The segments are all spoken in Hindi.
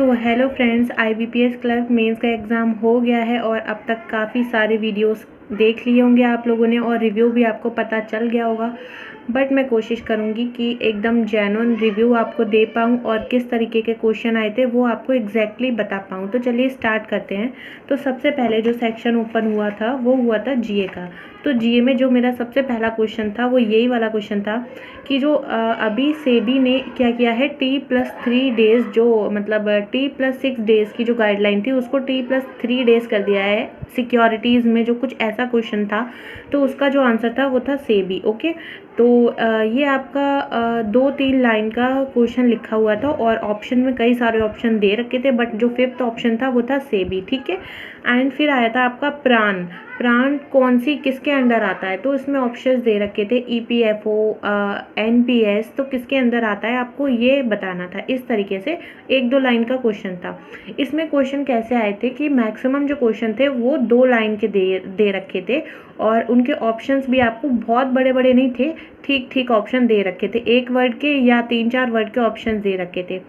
तो hello friends, IBPS clerk mains का एग्ज़ाम हो गया है और अब तक काफ़ी सारे वीडियोस देख लिए होंगे आप लोगों ने और रिव्यू भी आपको पता चल गया होगा। बट मैं कोशिश करूँगी कि एकदम जेन्युइन रिव्यू आपको दे पाऊँ और किस तरीके के क्वेश्चन आए थे वो आपको एग्जैक्टली बता पाऊँ। तो चलिए स्टार्ट करते हैं। तो सबसे पहले जो सेक्शन ओपन हुआ था वो हुआ था GA का। तो GA में जो मेरा सबसे पहला क्वेश्चन था वो यही वाला क्वेश्चन था कि जो अभी सेबी ने क्या किया है, T+3 डेज़ जो मतलब T+6 डेज़ की जो गाइडलाइन थी उसको T+3 डेज़ कर दिया है सिक्योरिटीज़ में। जो कुछ ऐसा क्वेश्चन था तो उसका जो आंसर था वो था सेबी। ओके, तो ये आपका 2-3 लाइन का क्वेश्चन लिखा हुआ था और ऑप्शन में कई सारे ऑप्शन दे रखे थे, बट जो 5th ऑप्शन था वो था सेबी। ठीक है, एंड फिर आया था आपका प्राण। प्राण कौन सी किसके अंडर आता है, तो इसमें ऑप्शंस दे रखे थे EPFO, NPS, तो किसके अंदर आता है आपको ये बताना था। इस तरीके से 1-2 लाइन का क्वेश्चन था। इसमें क्वेश्चन कैसे आए थे कि मैक्सिमम जो क्वेश्चन थे वो 2 लाइन के दे रखे थे और उनके ऑप्शंस भी आपको बहुत बड़े बड़े नहीं थे, ठीक ठीक ऑप्शन दे रखे थे, 1 वर्ड के या 3-4 वर्ड के ऑप्शन दे रखे थे।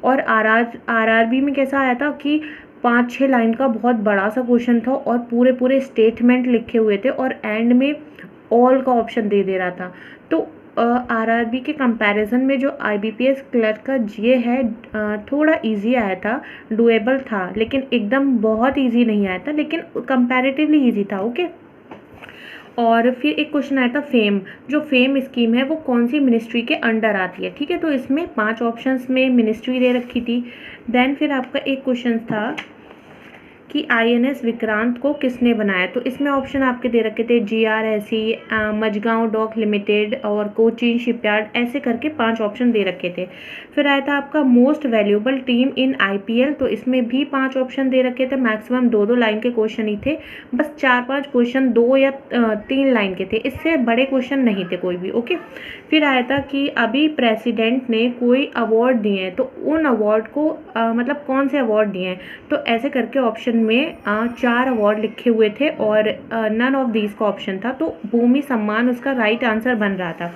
और RRB में कैसा आया था कि 5-6 लाइन का बहुत बड़ा सा क्वेश्चन था और पूरे पूरे स्टेटमेंट लिखे हुए थे और एंड में ऑल का ऑप्शन दे रहा था। तो RRB के कंपैरिजन में जो IBPS क्लर्क का GA है थोड़ा इजी आया था, डुएबल था, लेकिन एकदम बहुत इजी नहीं आया था, लेकिन कंपैरेटिवली इजी था। ओके, और फिर एक क्वेश्चन आया था फेम। जो फेम स्कीम है वो कौन सी मिनिस्ट्री के अंडर आती है। ठीक है, तो इसमें 5 ऑप्शंस में मिनिस्ट्री दे रखी थी। देन फिर आपका एक क्वेश्चन था कि INS विक्रांत को किसने बनाया, तो इसमें ऑप्शन आपके दे रखे थे GRSE, मझगांव डॉक लिमिटेड और कोचीन शिपयार्ड, ऐसे करके 5 ऑप्शन दे रखे थे। फिर आया था आपका मोस्ट वैल्यूएबल टीम इन IPL, तो इसमें भी 5 ऑप्शन दे रखे थे। मैक्सिमम 2-2 लाइन के क्वेश्चन ही थे, बस 4-5 क्वेश्चन 2 या 3 लाइन के थे, इससे बड़े क्वेश्चन नहीं थे कोई भी। ओके, फिर आया था कि अभी प्रेसिडेंट ने कोई अवार्ड दिए हैं, तो उन अवार्ड को मतलब कौन से अवार्ड दिए हैं, तो ऐसे करके ऑप्शन में 4 अवार्ड लिखे हुए थे और नन ऑफ दीज का ऑप्शन था, तो भूमि सम्मान उसका राइट आंसर बन रहा था।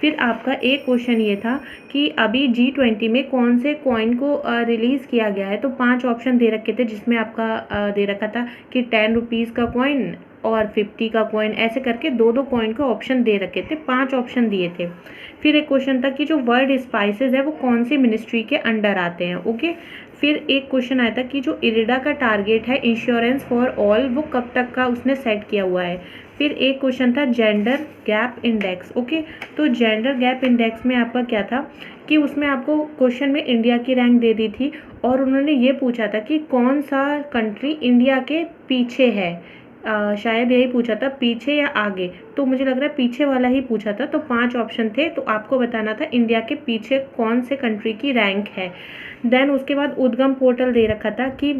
फिर आपका एक क्वेश्चन ये था कि अभी G20 में कौन से कॉइन को रिलीज़ किया गया है, तो 5 ऑप्शन दे रखे थे, जिसमें आपका दे रखा था कि 10 रुपीज़ का कॉइन और 50 का कॉइन, ऐसे करके 2-2 कॉइन के ऑप्शन दे रखे थे, 5 ऑप्शन दिए थे। फिर एक क्वेश्चन था कि जो वर्ल्ड स्पाइसेस है वो कौन सी मिनिस्ट्री के अंडर आते हैं। ओके, फिर एक क्वेश्चन आया था कि जो इरिडा का टारगेट है इंश्योरेंस फॉर ऑल वो कब तक का उसने सेट किया हुआ है। फिर एक क्वेश्चन था जेंडर गैप इंडेक्स। ओके, तो जेंडर गैप इंडेक्स में आपका क्या था कि उसमें आपको क्वेश्चन में इंडिया की रैंक दे दी थी और उन्होंने ये पूछा था कि कौन सा कंट्री इंडिया के पीछे है। शायद यही पूछा था, पीछे या आगे, तो मुझे लग रहा है पीछे वाला ही पूछा था। तो 5 ऑप्शन थे, तो आपको बताना था इंडिया के पीछे कौन से कंट्री की रैंक है। देन उसके बाद उद्गम पोर्टल दे रखा था कि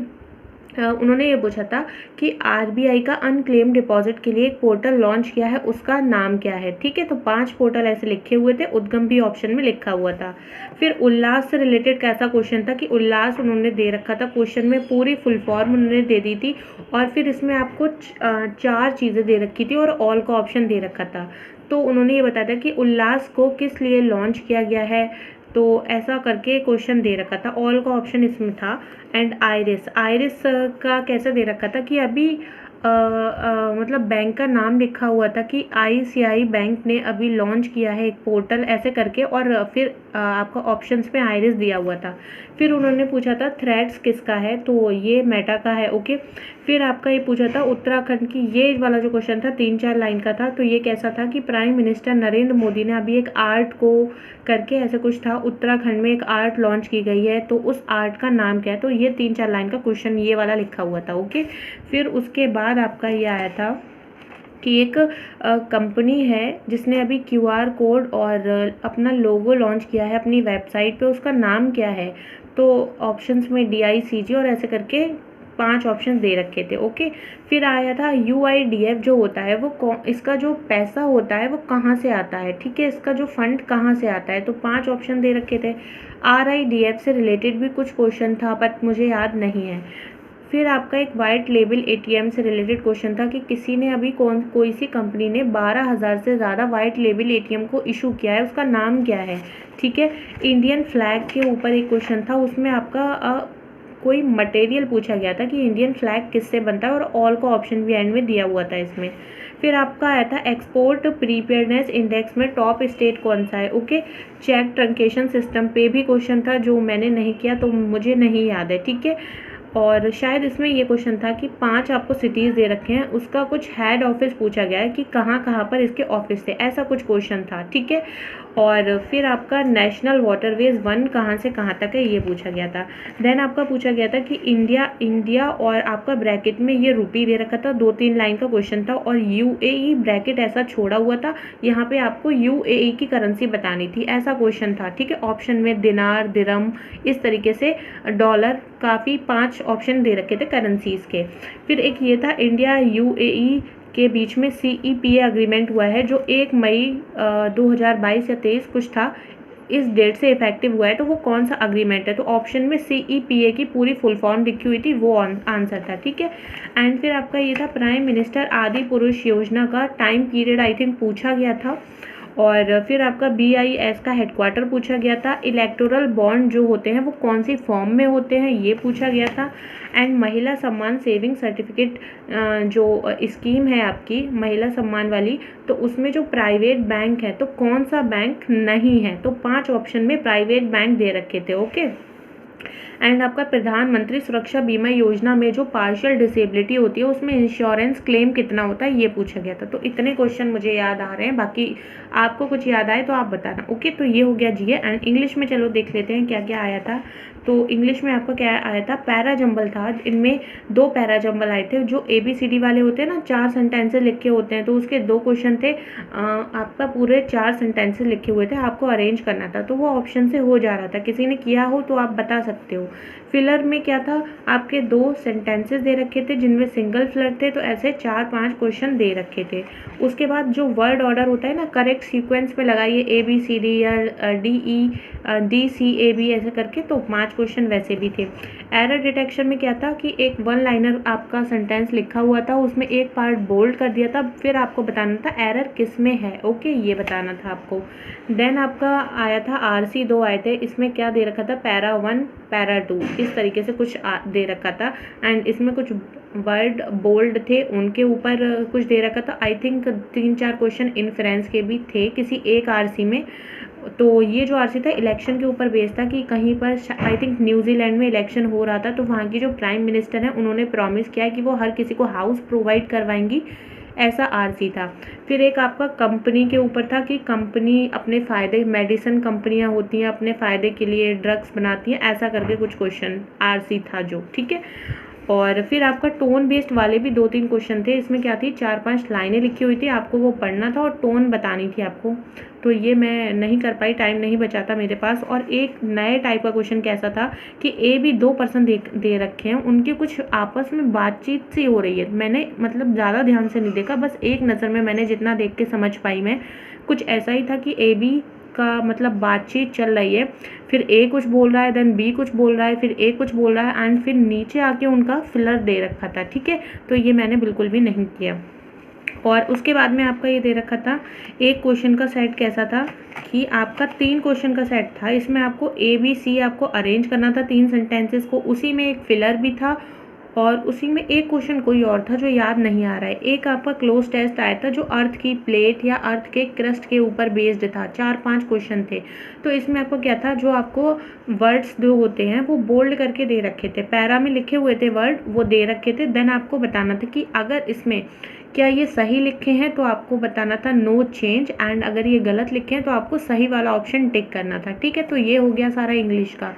उन्होंने ये पूछा था कि RBI का अनक्लेम डिपॉजिट के लिए एक पोर्टल लॉन्च किया है, उसका नाम क्या है। ठीक है, तो 5 पोर्टल ऐसे लिखे हुए थे, उद्गम भी ऑप्शन में लिखा हुआ था। फिर उल्लास से रिलेटेड कैसा क्वेश्चन था कि उल्लास उन्होंने दे रखा था, क्वेश्चन में पूरी फुल फॉर्म उन्होंने दे दी थी और फिर इसमें आपको 4 चीज़ें दे रखी थी और ऑल का ऑप्शन दे रखा था। तो उन्होंने ये बताया था कि उल्लास को किस लिए लॉन्च किया गया है, तो ऐसा करके क्वेश्चन दे रखा था, ऑल का ऑप्शन इसमें था। एंड आइरिस का कैसे दे रखा था कि अभी मतलब बैंक का नाम लिखा हुआ था कि ICICI बैंक ने अभी लॉन्च किया है एक पोर्टल, ऐसे करके, और फिर आपका ऑप्शंस में आइरिस दिया हुआ था। फिर उन्होंने पूछा था थ्रेड्स किसका है, तो ये मेटा का है। ओके, फिर आपका ये पूछा था उत्तराखंड की, ये वाला जो क्वेश्चन था 3-4 लाइन का था, तो ये कैसा था कि प्राइम मिनिस्टर नरेंद्र मोदी ने अभी एक आर्ट को करके ऐसे कुछ था, उत्तराखंड में एक आर्ट लॉन्च की गई है, तो उस आर्ट का नाम क्या है, तो ये 3-4 लाइन का क्वेश्चन ये वाला लिखा हुआ था। ओके, फिर उसके बाद आपका ये आया था कि एक कंपनी है जिसने अभी QR कोड और अपना लोगो लॉन्च किया है अपनी वेबसाइट पे, उसका नाम क्या है, तो ऑप्शंस में DICG और ऐसे करके 5 ऑप्शन दे रखे थे। ओके, फिर आया था UIDF जो होता है वो इसका जो पैसा होता है वो कहाँ से आता है। ठीक है, इसका जो फंड कहाँ से आता है, तो 5 ऑप्शन दे रखे थे। RIDF से रिलेटेड भी कुछ क्वेश्चन था बट मुझे याद नहीं है। फिर आपका एक वाइट लेबल ATM से रिलेटेड क्वेश्चन था कि किसी ने अभी कोई सी कंपनी ने 12,000 से ज़्यादा वाइट लेबल ATM को इशू किया है, उसका नाम क्या है। ठीक है, इंडियन फ्लैग के ऊपर एक क्वेश्चन था, उसमें आपका कोई मटेरियल पूछा गया था कि इंडियन फ्लैग किससे बनता है, और ऑल का ऑप्शन भी एंड में दिया हुआ था इसमें। फिर आपका आया था एक्सपोर्ट प्रीपेयरनेस इंडेक्स में टॉप स्टेट कौन सा है। ओके, चेक ट्रंकेशन सिस्टम पे भी क्वेश्चन था जो मैंने नहीं किया तो मुझे नहीं याद है, ठीक है। और शायद इसमें ये क्वेश्चन था कि 5 आपको सिटीज़ दे रखे हैं, उसका कुछ हेड ऑफिस पूछा गया है कि कहाँ कहाँ पर इसके ऑफिस थे, ऐसा कुछ क्वेश्चन था, ठीक है। और फिर आपका नेशनल वाटरवेज 1 कहाँ से कहाँ तक है ये पूछा गया था। देन आपका पूछा गया था कि इंडिया और आपका ब्रैकेट में ये रुपी दे रखा था, 2-3 लाइन का क्वेश्चन था, और यूएई ब्रैकेट ऐसा छोड़ा हुआ था, यहाँ पे आपको यूएई की करेंसी बतानी थी, ऐसा क्वेश्चन था, ठीक है। ऑप्शन में दिनार, दिरहम, इस तरीके से डॉलर, काफ़ी 5 ऑप्शन दे रखे थे करेंसीज़ के। फिर एक ये था इंडिया यूएई के बीच में CEPA अग्रीमेंट हुआ है जो 1 मई 2022 या 23 कुछ था, इस डेट से इफेक्टिव हुआ है, तो वो कौन सा अग्रीमेंट है। तो ऑप्शन में CEPA की पूरी फुल फॉर्म लिखी हुई थी, वो आंसर था, ठीक है। एंड फिर आपका ये था प्राइम मिनिस्टर आदि पुरुष योजना का टाइम पीरियड आई थिंक पूछा गया था। और फिर आपका BIS का हेडक्वार्टर पूछा गया था। इलेक्टोरल बॉन्ड जो होते हैं वो कौन सी फॉर्म में होते हैं ये पूछा गया था। एंड महिला सम्मान सेविंग सर्टिफिकेट जो स्कीम है आपकी महिला सम्मान वाली, तो उसमें जो प्राइवेट बैंक है तो कौन सा बैंक नहीं है, तो 5 ऑप्शन में प्राइवेट बैंक दे रखे थे, ओके। एंड आपका प्रधानमंत्री सुरक्षा बीमा योजना में जो पार्शियल डिसेबिलिटी होती है उसमें इंश्योरेंस क्लेम कितना होता है ये पूछा गया था। तो इतने क्वेश्चन मुझे याद आ रहे हैं, बाकी आपको कुछ याद आए तो आप बताना, ओके। तो ये हो गया GA। एंड इंग्लिश में चलो देख लेते हैं क्या क्या आया था। तो इंग्लिश में आपका क्या आया था, पैरा जंबल था, इनमें 2 पैरा जंबल आए थे, जो ABCD वाले होते हैं ना, 4 सेंटेंसेस लिखे होते हैं, तो उसके 2 क्वेश्चन थे, आपका पूरे 4 सेंटेंसेस लिखे हुए थे, आपको अरेंज करना था, तो वो ऑप्शन से हो जा रहा था, किसी ने किया हो तो आप बता सकते हो। फिलर में क्या था, आपके 2 सेंटेंसेस दे रखे थे जिनमें सिंगल फिलर थे, तो ऐसे 4-5 क्वेश्चन दे रखे थे। उसके बाद जो वर्ड ऑर्डर होता है ना, करेक्ट सीक्वेंस में लगाइए ABCD या DEDCAB ऐसे करके, तो 5 क्वेश्चन वैसे भी थे। एरर डिटेक्शन में क्या था कि एक 1 लाइनर आपका सेंटेंस लिखा हुआ था, उसमें एक पार्ट बोल्ड कर दिया था, फिर आपको बताना था एरर किस में है, ओके, ये बताना था आपको। देन आपका आया था RC 2 आए थे, इसमें क्या दे रखा था, पैरा 1 पैरा 2 इस तरीके से कुछ दे रखा था। एंड इसमें कुछ वर्ड बोल्ड थे, उनके ऊपर कुछ दे रखा था। आई थिंक 3-4 क्वेश्चन इन्फ्रेंस के भी थे किसी एक RC में। तो ये जो RC था इलेक्शन के ऊपर बेस्ड था कि कहीं पर आई थिंक न्यूजीलैंड में इलेक्शन हो रहा था, तो वहाँ की जो प्राइम मिनिस्टर हैं उन्होंने प्रॉमिस किया है कि वो हर किसी को हाउस प्रोवाइड करवाएंगी, ऐसा RC था। फिर एक आपका कंपनी के ऊपर था कि कंपनी अपने फ़ायदे, मेडिसिन कंपनियां होती हैं अपने फ़ायदे के लिए ड्रग्स बनाती हैं, ऐसा करके कुछ क्वेश्चन RC था जो, ठीक है। और फिर आपका टोन बेस्ड वाले भी 2-3 क्वेश्चन थे, इसमें क्या थी, 4-5 लाइनें लिखी हुई थी, आपको वो पढ़ना था और टोन बतानी थी आपको, तो ये मैं नहीं कर पाई, टाइम नहीं बचा था मेरे पास। और एक नए टाइप का क्वेश्चन कैसा था कि A, B 2 पर्सन दे रखे हैं, उनकी कुछ आपस में बातचीत सी हो रही है, मैंने मतलब ज़्यादा ध्यान से नहीं देखा, बस एक नज़र में मैंने जितना देख के समझ पाई मैं, कुछ ऐसा ही था कि AB का मतलब बातचीत चल रही है, फिर A कुछ बोल रहा है, देन B कुछ बोल रहा है, फिर A कुछ बोल रहा है, एंड फिर नीचे आके उनका फिलर दे रखा था, ठीक है। तो ये मैंने बिल्कुल भी नहीं किया। और उसके बाद में आपका ये दे रखा था, एक क्वेश्चन का सेट कैसा था कि आपका 3 क्वेश्चन का सेट था, इसमें आपको ABC आपको अरेंज करना था 3 सेंटेंसेस को, उसी में एक फिलर भी था और उसी में एक क्वेश्चन कोई और था जो याद नहीं आ रहा है। एक आपका क्लोज टेस्ट आया था जो अर्थ की प्लेट या अर्थ के क्रस्ट के ऊपर बेस्ड था, 4-5 क्वेश्चन थे। तो इसमें आपको क्या था, जो आपको वर्ड्स जो होते हैं वो बोल्ड करके दे रखे थे, पैरा में लिखे हुए थे वर्ड, वो दे रखे थे। देन आपको बताना था कि अगर इसमें क्या ये सही लिखे हैं तो आपको बताना था नो चेंज, एंड अगर ये गलत लिखे हैं तो आपको सही वाला ऑप्शन टिक करना था, ठीक है। तो ये हो गया सारा इंग्लिश का।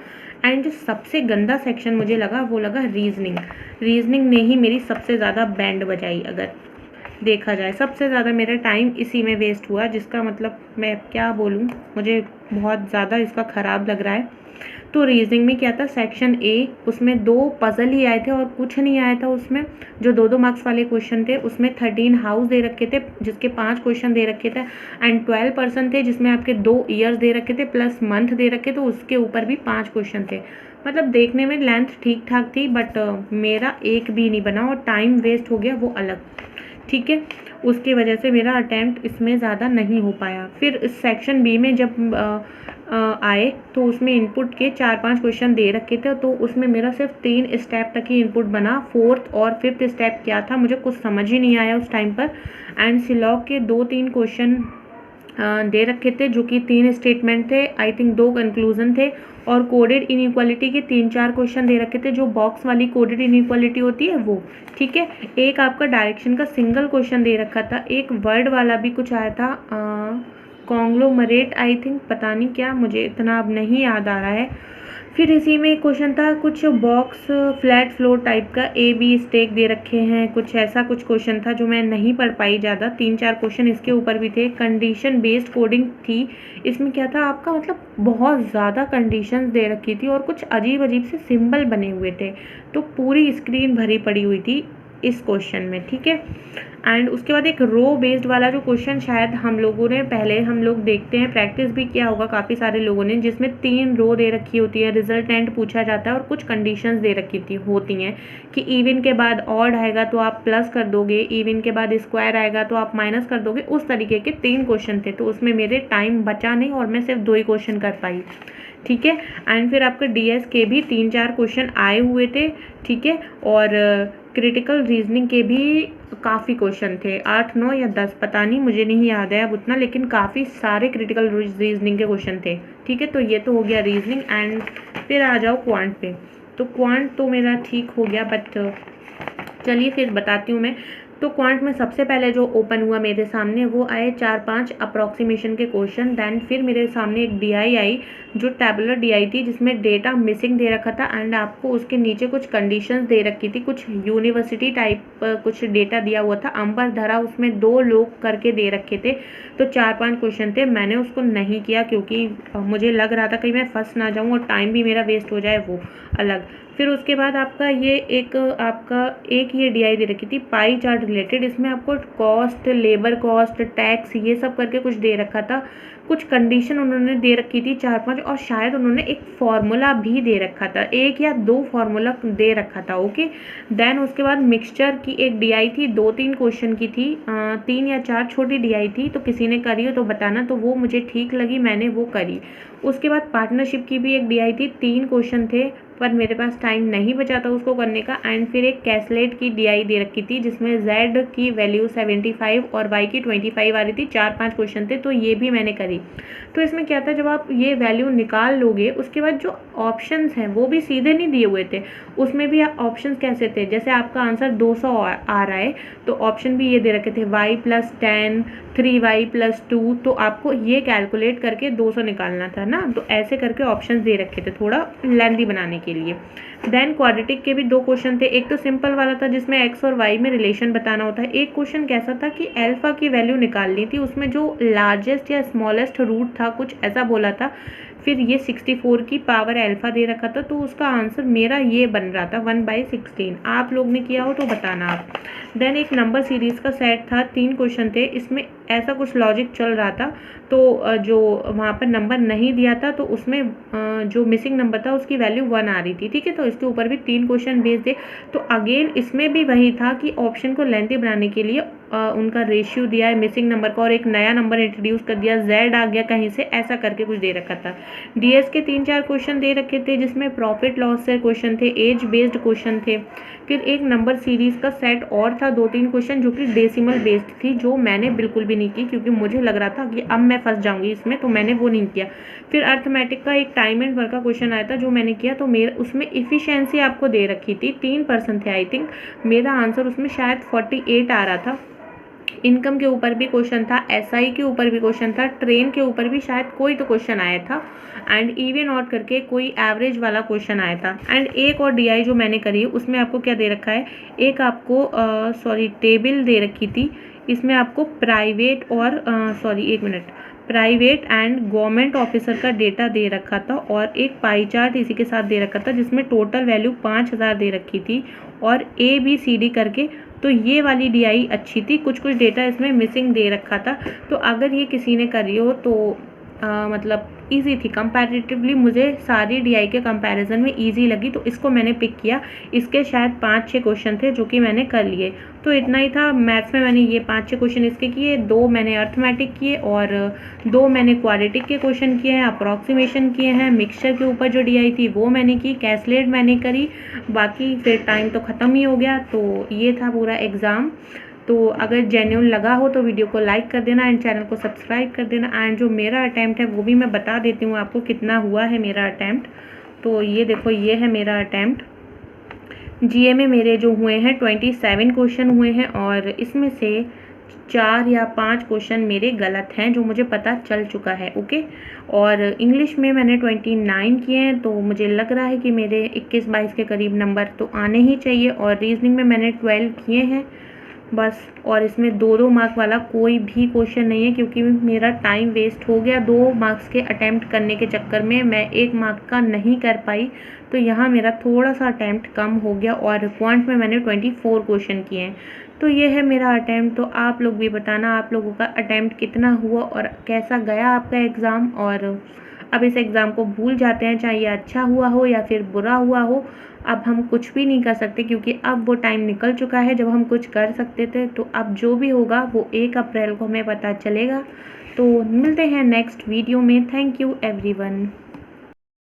एंड जो सबसे गंदा सेक्शन मुझे लगा वो लगा रीजनिंग ने ही मेरी सबसे ज़्यादा बैंड बजाई, अगर देखा जाए सबसे ज़्यादा मेरा टाइम इसी में वेस्ट हुआ, जिसका मतलब मैं क्या बोलूँ, मुझे बहुत ज़्यादा इसका ख़राब लग रहा है। तो रीजनिंग में क्या था, सेक्शन A, उसमें 2 पजल ही आए थे और कुछ नहीं आया था उसमें, जो 2-2 मार्क्स वाले क्वेश्चन थे उसमें 13 हाउस दे रखे थे जिसके 5 क्वेश्चन दे रखे थे, एंड 12 पर्सन थे जिसमें आपके 2 ईयर्स दे रखे थे प्लस मंथ दे रखे, तो उसके ऊपर भी 5 क्वेश्चन थे। मतलब देखने में लेंथ ठीक ठाक थी, बट मेरा एक भी नहीं बना और टाइम वेस्ट हो गया वो अलग, ठीक है। उसकी वजह से मेरा अटैम्प्ट इसमें ज़्यादा नहीं हो पाया। फिर सेक्शन B में जब आए तो उसमें इनपुट के 4-5 क्वेश्चन दे रखे थे, तो उसमें मेरा सिर्फ 3 स्टेप तक ही इनपुट बना। 4th और 5th स्टेप क्या था मुझे कुछ समझ ही नहीं आया उस टाइम पर। एंड सिलॉग के 2-3 क्वेश्चन दे रखे थे जो कि 3 स्टेटमेंट थे, आई थिंक 2 कंक्लूजन थे, और कोडेड इनइक्वालिटी के 3-4 क्वेश्चन दे रखे थे, जो बॉक्स वाली कोडेड इनइक्वालिटी होती है वो, ठीक है। एक आपका डायरेक्शन का सिंगल क्वेश्चन दे रखा था, एक वर्ड वाला भी कुछ आया था, कॉन्ग्लोमरेट आई थिंक, पता नहीं क्या, मुझे इतना अब नहीं याद आ रहा है। फिर इसी में एक क्वेश्चन था कुछ बॉक्स फ्लैट फ्लोर टाइप का, ए बी स्टेक दे रखे हैं, कुछ ऐसा कुछ क्वेश्चन था जो मैं नहीं पढ़ पाई ज़्यादा। 3-4 क्वेश्चन इसके ऊपर भी थे। कंडीशन बेस्ड कोडिंग थी। इसमें क्या था आपका मतलब बहुत ज़्यादा कंडीशंस दे रखी थी और कुछ अजीब अजीब से सिंबल बने हुए थे, तो पूरी स्क्रीन भरी पड़ी हुई थी इस क्वेश्चन में, ठीक है। एंड उसके बाद एक रो बेस्ड वाला जो क्वेश्चन शायद हम लोगों ने पहले हम लोग देखते हैं, प्रैक्टिस भी किया होगा काफ़ी सारे लोगों ने, जिसमें 3 रो दे रखी होती है, रिजल्टेंट पूछा जाता है और कुछ कंडीशंस दे रखी होती हैं कि इवन के बाद ऑड आएगा तो आप प्लस कर दोगे, इवन के बाद स्क्वायर आएगा तो आप माइनस कर दोगे, उस तरीके के 3 क्वेश्चन थे। तो उसमें मेरे टाइम बचा नहीं और मैं सिर्फ 2 ही क्वेश्चन कर पाई, ठीक है। एंड फिर आपके डीएस के भी 3-4 क्वेश्चन आए हुए थे, ठीक है। और क्रिटिकल रीजनिंग के भी काफ़ी क्वेश्चन थे, 8-9 या 10 पता नहीं, मुझे नहीं याद है अब उतना, लेकिन काफ़ी सारे क्रिटिकल रीजनिंग के क्वेश्चन थे, ठीक है। तो ये तो हो गया रीजनिंग। एंड फिर आ जाओ क्वांट पे। तो क्वांट तो मेरा ठीक हो गया, बट चलिए फिर बताती हूँ मैं। तो क्वांट में सबसे पहले जो ओपन हुआ मेरे सामने वो आए 4-5 अप्रॉक्सीमेशन के क्वेश्चन। देन फिर मेरे सामने एक डीआई आई जो टैबुलर डीआई थी, जिसमें डेटा मिसिंग दे रखा था एंड आपको उसके नीचे कुछ कंडीशंस दे रखी थी, कुछ यूनिवर्सिटी टाइप कुछ डेटा दिया हुआ था, अंबर धरा, उसमें 2 लोग करके दे रखे थे। तो 4-5 क्वेश्चन थे, मैंने उसको नहीं किया क्योंकि मुझे लग रहा था कहीं मैं फंस ना जाऊँ और टाइम भी मेरा वेस्ट हो जाए, वो अलग। फिर उसके बाद आपका ये एक ये डीआई दे रखी थी पाई चार्ट रिलेटेड, इसमें आपको कॉस्ट, लेबर कॉस्ट, टैक्स, ये सब करके कुछ दे रखा था। कुछ कंडीशन उन्होंने दे रखी थी 4-5, और शायद उन्होंने एक फार्मूला भी दे रखा था, 1 या 2 फार्मूला दे रखा था, ओके। देन उसके बाद मिक्सचर की एक डीआई थी, 2-3 क्वेश्चन की थी, 3 या 4 छोटी डीआई थी, तो किसी ने करी हो तो बताना, तो वो मुझे ठीक लगी, मैंने वो करी। उसके बाद पार्टनरशिप की भी एक डीआई थी, 3 क्वेश्चन थे, पर मेरे पास टाइम नहीं बचा था उसको करने का। एंड फिर एक कैसलेट की डीआई दे रखी थी, जिसमें Z की वैल्यू 75 और Y की 25 आ रही थी, 4-5 क्वेश्चन थे, तो ये भी मैंने करी। तो इसमें क्या था, जब आप ये वैल्यू निकाल लोगे उसके बाद जो ऑप्शंस हैं वो भी सीधे नहीं दिए हुए थे, उसमें भी ऑप्शंस कैसे थे, जैसे आपका आंसर 200 आ रहा है तो ऑप्शन भी ये दे रखे थे y + 10, 3y + 2, तो आपको ये कैलकुलेट करके 200 निकालना था ना, तो ऐसे करके ऑप्शंस दे रखे थे थोड़ा लेंथी बनाने के लिए। देन क्वाड्रेटिक के भी 2 क्वेश्चन थे, एक तो सिंपल वाला था जिसमें x और y में रिलेशन बताना होता है, एक क्वेश्चन कैसा था कि अल्फा की वैल्यू निकालनी थी, उसमें जो लार्जेस्ट या स्मॉलेस्ट रूट था कुछ ऐसा बोला था। फिर ये 64 की पावर अल्फा दे रखा था, तो उसका आंसर मेरा ये बन रहा था 1/16। आप लोग ने किया हो तो बताना आप। देन एक नंबर सीरीज़ का सेट था, 3 क्वेश्चन थे, इसमें ऐसा कुछ लॉजिक चल रहा था, तो जो वहाँ पर नंबर नहीं दिया था तो उसमें जो मिसिंग नंबर था उसकी वैल्यू 1 आ रही थी, ठीक है। तो इसके ऊपर भी 3 क्वेश्चन बेस थे। तो अगेन इसमें भी वही था कि ऑप्शन को लेंथी बनाने के लिए उनका रेशियो दिया है मिसिंग नंबर का, और एक नया नंबर इंट्रोड्यूस कर दिया, Z आ गया कहीं से, ऐसा करके कुछ दे रखा था। डीएस के 3-4 क्वेश्चन दे रखे थे, जिसमें प्रॉफिट लॉस से क्वेश्चन थे, एज बेस्ड क्वेश्चन थे। फिर एक नंबर सीरीज़ का सेट और था, 2-3 क्वेश्चन जो कि डेसिमल बेस्ड थी, जो मैंने बिल्कुल भी नहीं की क्योंकि मुझे लग रहा था कि अब मैं फंस जाऊंगी इसमें, तो मैंने वो नहीं किया। फिर अर्थमेटिक का एक टाइम एंड वर्क का क्वेश्चन आया था जो मैंने किया, तो मेरा उसमें इफ़िशियंसी आपको दे रखी थी 3% थे आई थिंक, मेरा आंसर उसमें शायद 48 आ रहा था। इनकम के ऊपर भी क्वेश्चन था, एसआई के ऊपर भी क्वेश्चन था, ट्रेन के ऊपर भी शायद कोई तो क्वेश्चन आया था, एंड इवन आउट करके कोई एवरेज वाला क्वेश्चन आया था। एंड एक और डीआई जो मैंने करी है उसमें आपको क्या दे रखा है, एक आपको टेबल दे रखी थी, इसमें आपको प्राइवेट और प्राइवेट एंड गवर्नमेंट ऑफिसर का डेटा दे रखा था, और एक पाई चार्ट इसी के साथ दे रखा था जिसमें टोटल वैल्यू 5000 दे रखी थी, और ABCD करके। तो ये वाली डीआई अच्छी थी, कुछ कुछ डेटा इसमें मिसिंग दे रखा था। तो अगर ये किसी ने करी हो तो मतलब ईजी थी कंपैरेटिवली, मुझे सारी डीआई के कंपैरिजन में ईजी लगी, तो इसको मैंने पिक किया। इसके शायद 5-6 क्वेश्चन थे जो कि मैंने कर लिए, तो इतना ही था। मैथ्स में मैंने ये 5-6 क्वेश्चन इसके किए, 2 मैंने अर्थमेटिक किए और 2 मैंने क्वाड्रेटिक के क्वेश्चन किए हैं, अप्रॉक्सीमेशन किए हैं। मिक्सचर के ऊपर जो डीआई थी वो मैंने की, कैसलेट मैंने करी, बाकी फिर टाइम तो ख़त्म ही हो गया। तो ये था पूरा एग्ज़ाम। तो अगर जेन्युइन लगा हो तो वीडियो को लाइक कर देना एंड चैनल को सब्सक्राइब कर देना। एंड जो मेरा अटैम्प्ट है वो भी मैं बता देती हूँ आपको कितना हुआ है मेरा अटैम्प्ट। तो ये देखो, ये है मेरा अटैम्प्ट। जीए में मेरे जो हुए हैं 27 क्वेश्चन हुए हैं और इसमें से 4 या 5 क्वेश्चन मेरे गलत हैं जो मुझे पता चल चुका है। ओके, और इंग्लिश में मैंने 29 किए हैं, तो मुझे लग रहा है कि मेरे 21-22 के करीब नंबर तो आने ही चाहिए। और रीजनिंग में मैंने 12 किए हैं बस, और इसमें 2-2 मार्क वाला कोई भी क्वेश्चन नहीं है क्योंकि मेरा टाइम वेस्ट हो गया 2 मार्क्स के अटैम्प्ट करने के चक्कर में। मैं 1 मार्क का नहीं कर पाई, तो यहाँ मेरा थोड़ा सा अटैम्प्ट कम हो गया। और क्वांट में मैंने 24 क्वेश्चन किए हैं। तो ये है मेरा अटैम्प्ट। तो आप लोग भी बताना आप लोगों का अटैम्प्ट कितना हुआ और कैसा गया आपका एग्ज़ाम। और अब इस एग्ज़ाम को भूल जाते हैं, चाहे ये अच्छा हुआ हो या फिर बुरा हुआ हो। अब हम कुछ भी नहीं कर सकते क्योंकि अब वो टाइम निकल चुका है जब हम कुछ कर सकते थे। तो अब जो भी होगा वो 1 अप्रैल को हमें पता चलेगा। तो मिलते हैं नेक्स्ट वीडियो में। Thank you everyone.